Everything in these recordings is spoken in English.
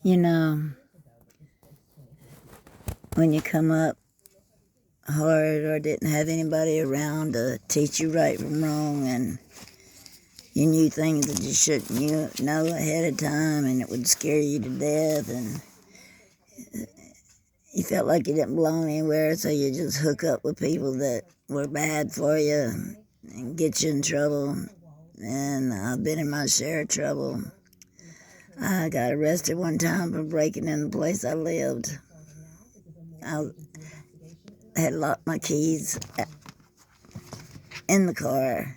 You know, when you come up hard or didn't have anybody around to teach you right from wrong, and you knew things that you shouldn't know ahead of time, and it would scare you to death, and you felt like you didn't belong anywhere, so you just hook up with people that were bad for you and get you in trouble. And I've been in my share of trouble. I got arrested one time for breaking in the place I lived. I had locked my keys in the car.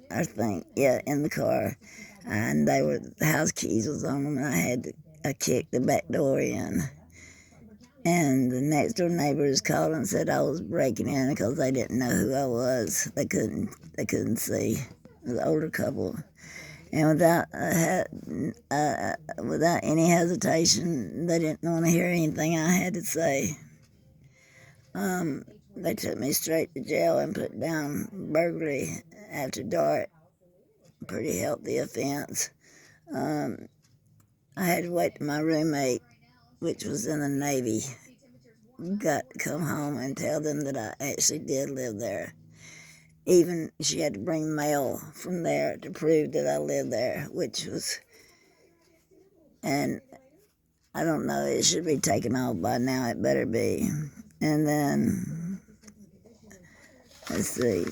I think, yeah, in the car. And the house keys was on them, and I kicked the back door in. And the next door neighbors called and said I was breaking in because they didn't know who I was. They couldn't see. It was an older couple. And without any hesitation, they didn't want to hear anything I had to say. They took me straight to jail and put down burglary after dark. Pretty healthy offense. I had to wait till my roommate, which was in the Navy, got to come home and tell them that I actually did live there. Even she had to bring mail from there to prove that I lived there, and I don't know, it should be taken off by now, it better be. And then, let's see,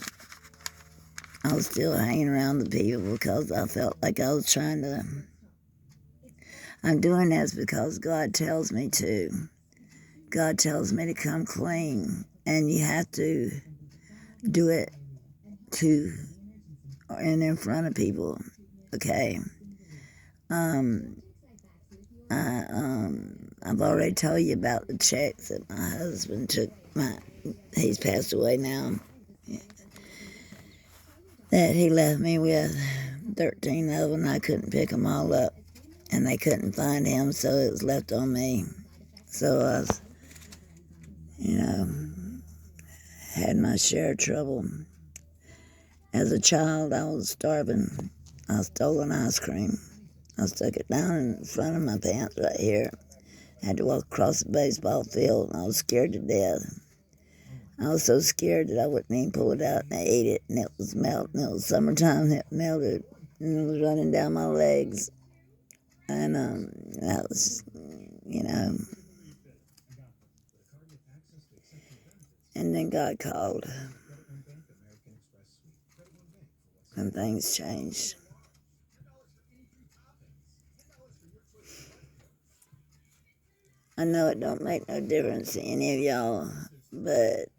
I was still hanging around the people because I felt like I was I'm doing this because God tells me to. God tells me to come clean, and you have to do it to and in front of people. Okay. I've already told you about the checks that my husband took. He's passed away now. That he left me with 13 of them. I couldn't pick them all up, and they couldn't find him, so it was left on me. So I was, had my share of trouble. As a child, I was starving. I stole an ice cream. I stuck it down in front of my pants right here. I had to walk across the baseball field, and I was scared to death. I was so scared that I wouldn't even pull it out, and I ate it, and it was melting. It was summertime, it melted, and it was running down my legs. And that was, and then God called, and things changed. I know it don't make no difference to any of y'all, but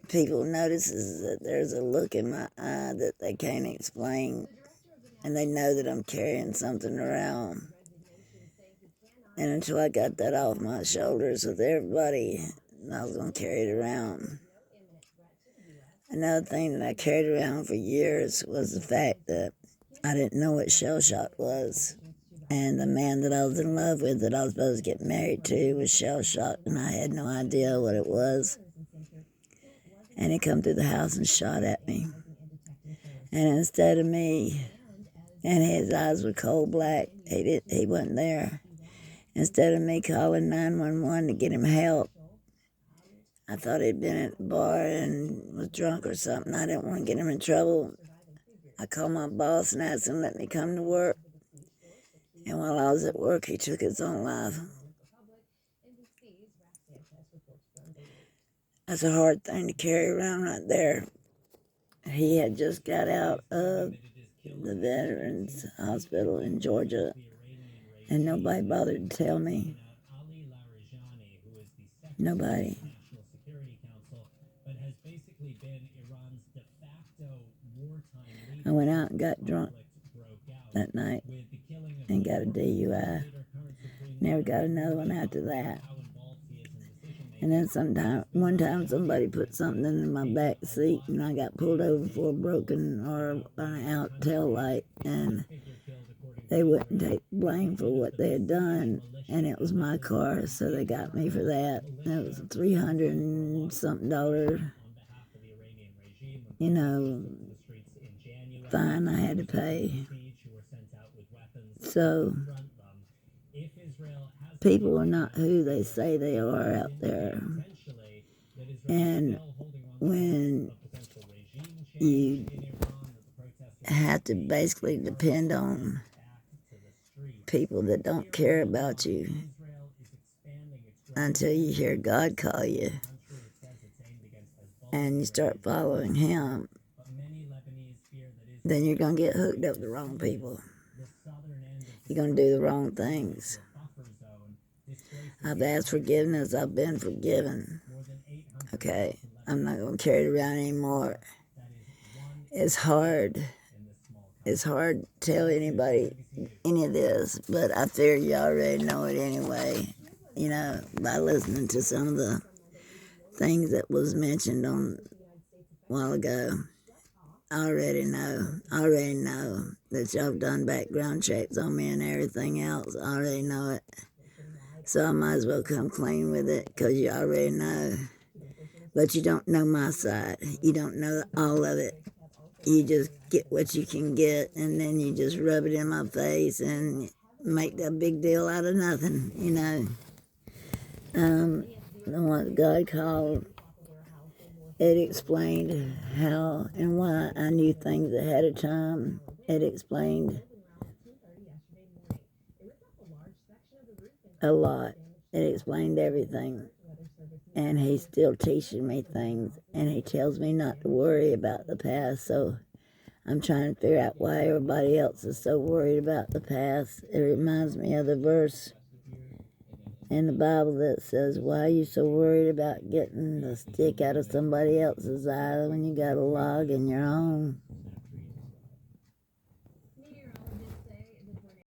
people notices that there's a look in my eye that they can't explain, and they know that I'm carrying something around. And until I got that off my shoulders with everybody, I was going to carry it around. Another thing that I carried around for years was the fact that I didn't know what shell shock was. And the man that I was in love with, that I was supposed to get married to, was shell shocked, and I had no idea what it was. And he come through the house and shot at me. And instead of me, and his eyes were cold black, he wasn't there. Instead of me calling 911 to get him help, I thought he'd been at the bar and was drunk or something. I didn't want to get him in trouble. I called my boss and asked him to let me come to work. And while I was at work, he took his own life. That's a hard thing to carry around right there. He had just got out of the Veterans Hospital in Georgia, and nobody bothered to tell me. Nobody. I went out and got drunk that night and got a DUI. Never got another one after that. And then one time somebody put something in my back seat, and I got pulled over for a broken or an out tail light, and they wouldn't take blame for what they had done, and it was my car, so they got me for that. And it was a $300 and something, fine I had to pay. So people are not who they say they are out there. And when you have to basically depend on people that don't care about you until you hear God call you and you start following Him, then you're going to get hooked up with the wrong people. You're going to do the wrong things. I've asked forgiveness. I've been forgiven. Okay, I'm not going to carry it around anymore. It's hard. It's hard to tell anybody any of this, but I figure you already know it anyway, you know, by listening to some of the things that was mentioned on a while ago. I already know that y'all have done background checks on me and everything else. I already know it. So I might as well come clean with it because you already know. But you don't know my side. You don't know all of it. You just get what you can get, and then you just rub it in my face and make a big deal out of nothing, you know. What God called, it explained how and why I knew things ahead of time. It explained a lot. It explained everything. And He's still teaching me things, and He tells me not to worry about the past, so I'm trying to figure out why everybody else is so worried about the past. It reminds me of the verse in the Bible that says, why are you so worried about getting the stick out of somebody else's eye when you got a log in your own?